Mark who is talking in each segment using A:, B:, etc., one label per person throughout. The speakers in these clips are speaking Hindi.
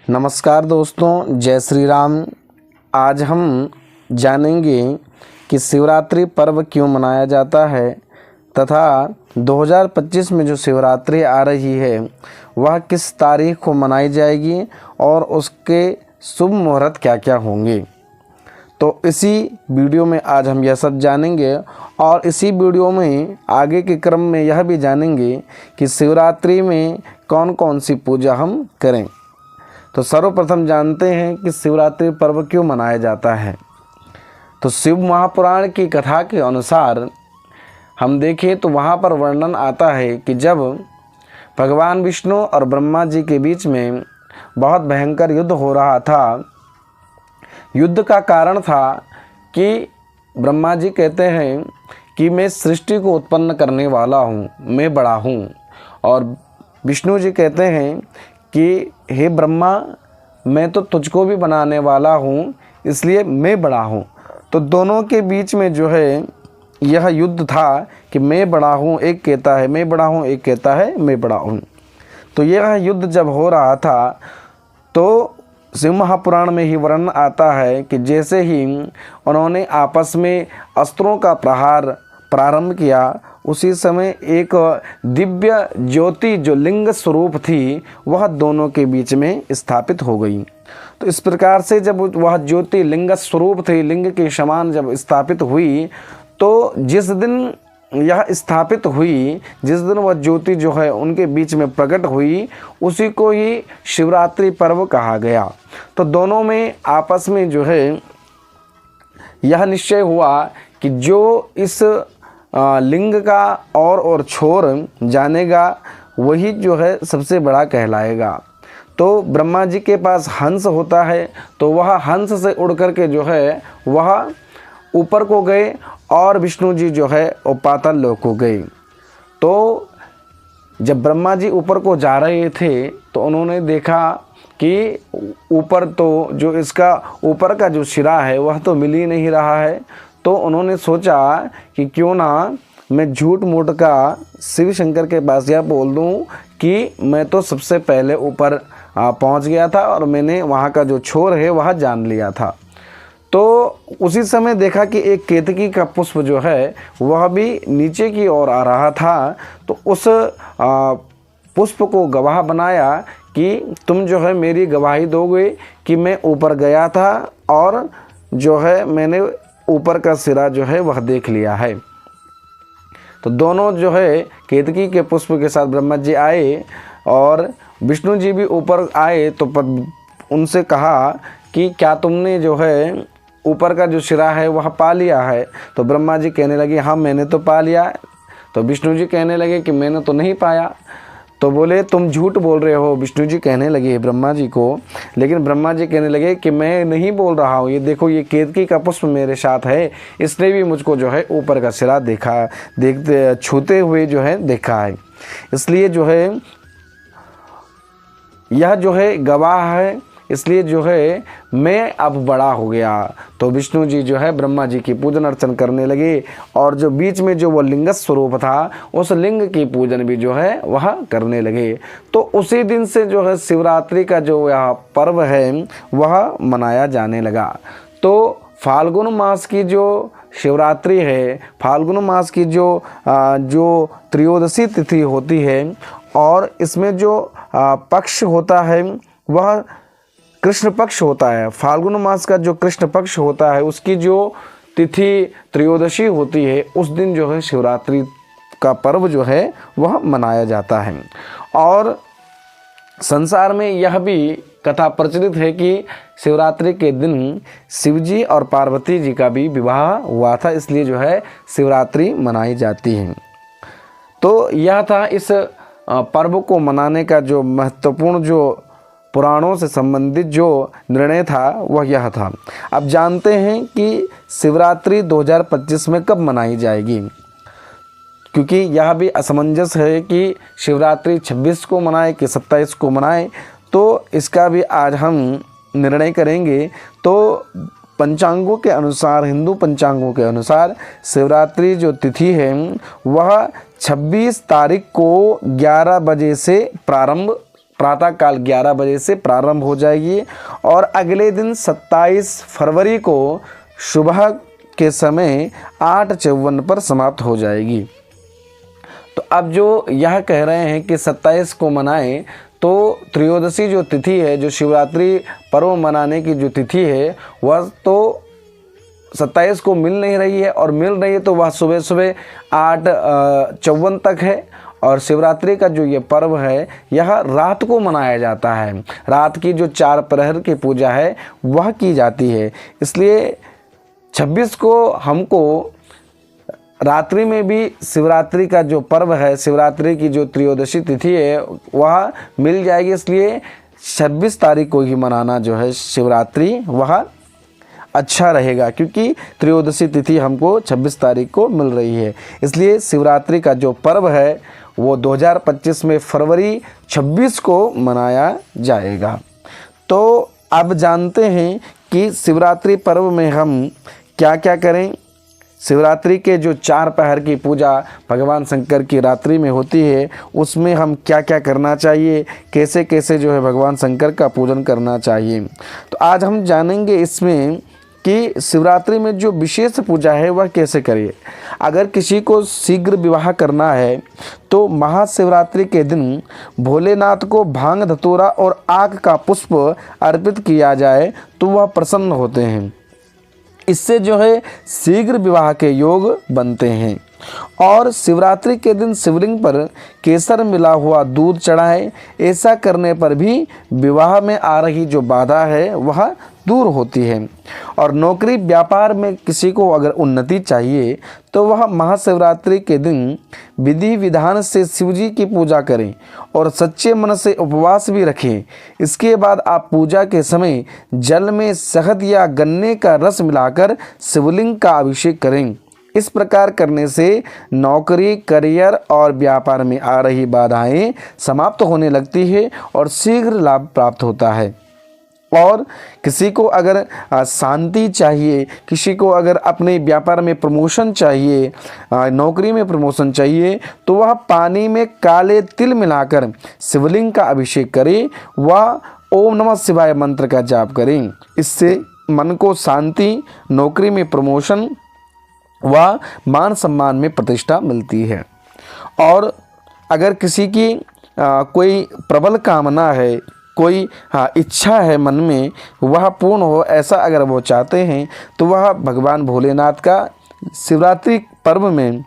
A: नमस्कार दोस्तों, जय श्री राम। आज हम जानेंगे कि शिवरात्रि पर्व क्यों मनाया जाता है तथा 2025 में जो शिवरात्रि आ रही है वह किस तारीख को मनाई जाएगी और उसके शुभ मुहूर्त क्या क्या होंगे। तो इसी वीडियो में आज हम यह सब जानेंगे और इसी वीडियो में आगे के क्रम में यह भी जानेंगे कि शिवरात्रि में कौन कौन सी पूजा हम करें। तो सर्वप्रथम जानते हैं कि शिवरात्रि पर्व क्यों मनाया जाता है। तो शिव महापुराण की कथा के अनुसार हम देखें तो वहाँ पर वर्णन आता है कि जब भगवान विष्णु और ब्रह्मा जी के बीच में बहुत भयंकर युद्ध हो रहा था। युद्ध का कारण था कि ब्रह्मा जी कहते हैं कि मैं सृष्टि को उत्पन्न करने वाला हूँ, मैं बड़ा हूँ, और विष्णु जी कहते हैं कि हे ब्रह्मा, मैं तो तुझको भी बनाने वाला हूँ, इसलिए मैं बड़ा हूँ। तो दोनों के बीच में जो है यह युद्ध था कि मैं बड़ा हूँ, एक कहता है मैं बड़ा हूँ, एक कहता है मैं बड़ा हूँ। तो यह युद्ध जब हो रहा था तो शिव महापुराण में ही वर्णन आता है कि जैसे ही उन्होंने आपस में अस्त्रों का प्रहार प्रारंभ किया, उसी समय एक दिव्य ज्योति जो लिंग स्वरूप थी वह दोनों के बीच में स्थापित हो गई। तो इस प्रकार से जब वह ज्योति लिंग स्वरूप थी, लिंग के समान जब स्थापित हुई, तो जिस दिन यह स्थापित हुई, जिस दिन वह ज्योति जो है उनके बीच में प्रकट हुई, उसी को ही शिवरात्रि पर्व कहा गया। तो दोनों में आपस में जो है यह निश्चय हुआ कि जो इस लिंग का और छोर जानेगा वही जो है सबसे बड़ा कहलाएगा। तो ब्रह्मा जी के पास हंस होता है, तो वह हंस से उड़ करके जो है वह ऊपर को गए और विष्णु जी जो है वो पाताल लोक को गए। तो जब ब्रह्मा जी ऊपर को जा रहे थे तो उन्होंने देखा कि ऊपर तो जो इसका ऊपर का जो सिरा है वह तो मिल ही नहीं रहा है। तो उन्होंने सोचा कि क्यों ना मैं झूठ मूठ का शिव शंकर के पास यह बोल दूं कि मैं तो सबसे पहले ऊपर पहुंच गया था और मैंने वहां का जो छोर है वह जान लिया था। तो उसी समय देखा कि एक केतकी का पुष्प जो है वह भी नीचे की ओर आ रहा था। तो उस पुष्प को गवाह बनाया कि तुम जो है मेरी गवाही दोगे कि मैं ऊपर गया था और जो है मैंने ऊपर का सिरा जो है वह देख लिया है। तो दोनों जो है केतकी के पुष्प के साथ ब्रह्मा जी आए और विष्णु जी भी ऊपर आए। तो उनसे कहा कि क्या तुमने जो है ऊपर का जो सिरा है वह पा लिया है। तो ब्रह्मा जी कहने लगे हाँ मैंने तो पा लिया। तो विष्णु जी कहने लगे कि मैंने तो नहीं पाया। तो बोले तुम झूठ बोल रहे हो, विष्णु जी कहने लगे ब्रह्मा जी को। लेकिन ब्रह्मा जी कहने लगे कि मैं नहीं बोल रहा हूँ, ये देखो ये केतकी का पुष्प मेरे साथ है, इसने भी मुझको जो है ऊपर का सिरा देखते छूते हुए जो है देखा है, इसलिए जो है यह जो है गवाह है, इसलिए जो है मैं अब बड़ा हो गया। तो विष्णु जी जो है ब्रह्मा जी की पूजन अर्चन करने लगे और जो बीच में जो वो लिंग स्वरूप था उस लिंग की पूजन भी जो है वह करने लगे। तो उसी दिन से जो है शिवरात्रि का जो यह पर्व है वह मनाया जाने लगा। तो फाल्गुन मास की जो शिवरात्रि है, फाल्गुन मास की जो त्रयोदशी तिथि होती है और इसमें जो पक्ष होता है वह कृष्ण पक्ष होता है। फाल्गुन मास का जो कृष्ण पक्ष होता है उसकी जो तिथि त्रयोदशी होती है उस दिन जो है शिवरात्रि का पर्व जो है वह मनाया जाता है। और संसार में यह भी कथा प्रचलित है कि शिवरात्रि के दिन शिवजी और पार्वती जी का भी विवाह हुआ था, इसलिए जो है शिवरात्रि मनाई जाती है। तो यह था इस पर्व को मनाने का जो महत्वपूर्ण जो पुराणों से संबंधित जो निर्णय था वह यह था। अब जानते हैं कि शिवरात्रि 2025 में कब मनाई जाएगी, क्योंकि यह भी असमंजस है कि शिवरात्रि 26 को मनाए कि 27 को मनाए। तो इसका भी आज हम निर्णय करेंगे। तो पंचांगों के अनुसार, हिंदू पंचांगों के अनुसार शिवरात्रि जो तिथि है वह 26 तारीख को 11 बजे से प्रारंभ प्रातःकाल 11 बजे से प्रारंभ हो जाएगी और अगले दिन 27 फरवरी को सुबह के समय 8:54 पर समाप्त हो जाएगी। तो अब जो यह कह रहे हैं कि 27 को मनाएं, तो त्रयोदशी जो तिथि है, जो शिवरात्रि पर्व मनाने की जो तिथि है, वह तो 27 को मिल नहीं रही है, और मिल रही है तो वह सुबह सुबह 8:54 तक है। और शिवरात्रि का जो ये पर्व है यह रात को मनाया जाता है। रात की जो 4 प्रहर की पूजा है वह की जाती है। इसलिए 26 को हमको रात्रि में भी शिवरात्रि का जो पर्व है, शिवरात्रि की जो त्रयोदशी तिथि है वह मिल जाएगी। इसलिए 26 तारीख को ही मनाना जो है शिवरात्रि वह अच्छा रहेगा, क्योंकि त्रयोदशी तिथि हमको 26 तारीख को मिल रही है। इसलिए शिवरात्रि का जो पर्व है वो 2025 में फरवरी 26 को मनाया जाएगा। तो अब जानते हैं कि शिवरात्रि पर्व में हम क्या क्या करें। शिवरात्रि के जो 4 पहर की पूजा भगवान शंकर की रात्रि में होती है, उसमें हम क्या क्या करना चाहिए, कैसे कैसे जो है भगवान शंकर का पूजन करना चाहिए। तो आज हम जानेंगे इसमें कि शिवरात्रि में जो विशेष पूजा है वह कैसे करिए। अगर किसी को शीघ्र विवाह करना है तो महाशिवरात्रि के दिन भोलेनाथ को भांग धतूरा और आक का पुष्प अर्पित किया जाए तो वह प्रसन्न होते हैं। इससे जो है शीघ्र विवाह के योग बनते हैं। और शिवरात्रि के दिन शिवलिंग पर केसर मिला हुआ दूध चढ़ाएं। ऐसा करने पर भी विवाह में आ रही जो बाधा है वह दूर होती है। और नौकरी व्यापार में किसी को अगर उन्नति चाहिए तो वह महाशिवरात्रि के दिन विधि विधान से शिवजी की पूजा करें और सच्चे मन से उपवास भी रखें। इसके बाद आप पूजा के समय जल में शहद या गन्ने का रस मिलाकर शिवलिंग का अभिषेक करें। इस प्रकार करने से नौकरी, करियर और व्यापार में आ रही बाधाएं समाप्त होने लगती है और शीघ्र लाभ प्राप्त होता है। और किसी को अगर शांति चाहिए, किसी को अगर अपने व्यापार में प्रमोशन चाहिए, नौकरी में प्रमोशन चाहिए, तो वह पानी में काले तिल मिलाकर शिवलिंग का अभिषेक करे व ओम नमः शिवाय मंत्र का जाप करें। इससे मन को शांति, नौकरी में प्रमोशन व मान सम्मान में प्रतिष्ठा मिलती है। और अगर किसी की कोई प्रबल कामना है, कोई इच्छा है मन में, वह पूर्ण हो, ऐसा अगर वो चाहते हैं तो वह भगवान भोलेनाथ का शिवरात्रि पर्व में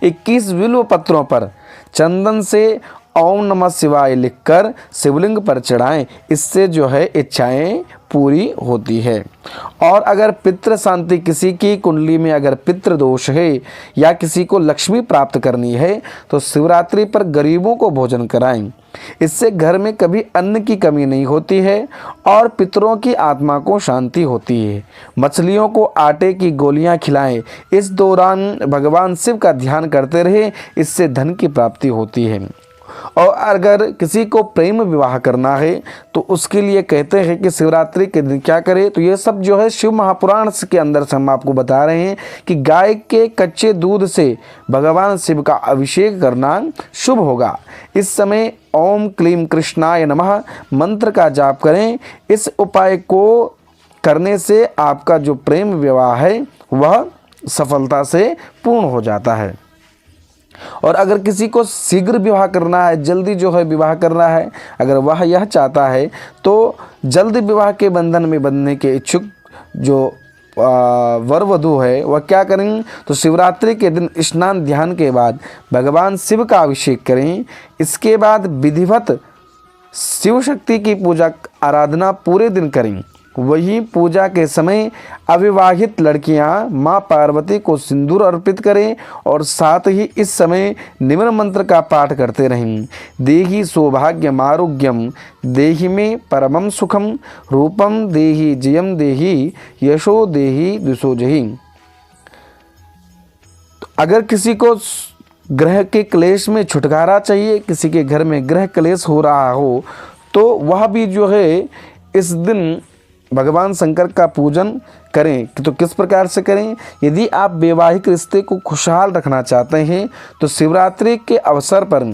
A: 21 बिल्व पत्रों पर चंदन से ओम नमः शिवाय लिखकर शिवलिंग पर चढ़ाएं। इससे जो है इच्छाएं पूरी होती है। और अगर पितृ शांति, किसी की कुंडली में अगर पितृ दोष है या किसी को लक्ष्मी प्राप्त करनी है तो शिवरात्रि पर गरीबों को भोजन कराएं। इससे घर में कभी अन्न की कमी नहीं होती है और पितरों की आत्मा को शांति होती है। मछलियों को आटे की गोलियां खिलाएं। इस दौरान भगवान शिव का ध्यान करते रहे, इससे धन की प्राप्ति होती है। और अगर किसी को प्रेम विवाह करना है तो उसके लिए कहते हैं कि शिवरात्रि के दिन क्या करें। तो ये सब जो है शिव महापुराण के अंदर से हम आपको बता रहे हैं कि गाय के कच्चे दूध से भगवान शिव का अभिषेक करना शुभ होगा। इस समय ओम क्लीम कृष्णाय नमः मंत्र का जाप करें। इस उपाय को करने से आपका जो प्रेम विवाह है वह सफलता से पूर्ण हो जाता है। और अगर किसी को शीघ्र विवाह करना है, जल्दी जो है विवाह करना है, अगर वह यह चाहता है तो जल्द विवाह के बंधन में बंधने के इच्छुक जो वर वधू है वह क्या करें तो शिवरात्रि के दिन स्नान ध्यान के बाद भगवान शिव का अभिषेक करें। इसके बाद विधिवत शिव शक्ति की पूजा आराधना पूरे दिन करें। वही पूजा के समय अविवाहित लड़कियां मां पार्वती को सिंदूर अर्पित करें और साथ ही इस समय निम्न मंत्र का पाठ करते रहें। देहि सौभाग्यम आरोग्यम देहि में परमम सुखम रूपम देहि जयम देहि यशो देहि दिशोजहि। अगर किसी को ग्रह के क्लेश में छुटकारा चाहिए, किसी के घर में ग्रह क्लेश हो रहा हो, तो वह भी जो है इस दिन भगवान शंकर का पूजन करें। तो किस प्रकार से करें? यदि आप वैवाहिक रिश्ते को खुशहाल रखना चाहते हैं तो शिवरात्रि के अवसर पर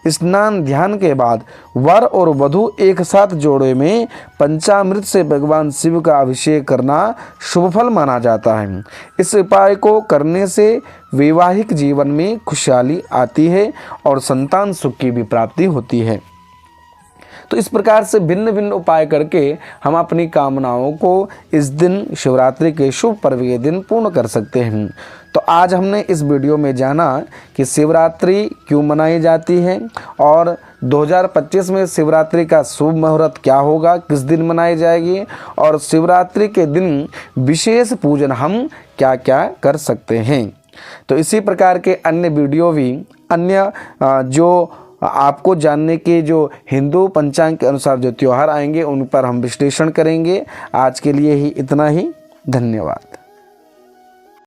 A: स्नान ध्यान के बाद वर और वधू एक साथ जोड़े में पंचामृत से भगवान शिव का अभिषेक करना शुभ फल माना जाता है। इस उपाय को करने से वैवाहिक जीवन में खुशहाली आती है और संतान सुख की भी प्राप्ति होती है। तो इस प्रकार से भिन्न भिन्न उपाय करके हम अपनी कामनाओं को इस दिन शिवरात्रि के शुभ पर्व के दिन पूर्ण कर सकते हैं। तो आज हमने इस वीडियो में जाना कि शिवरात्रि क्यों मनाई जाती है और 2025 में शिवरात्रि का शुभ मुहूर्त क्या होगा, किस दिन मनाई जाएगी और शिवरात्रि के दिन विशेष पूजन हम क्या क्या कर सकते हैं। तो इसी प्रकार के अन्य वीडियो भी अन्य जो आपको जानने के जो हिंदू पंचांग के अनुसार जो त्यौहार आएंगे उन पर हम विश्लेषण करेंगे। आज के लिए ही इतना ही। धन्यवाद।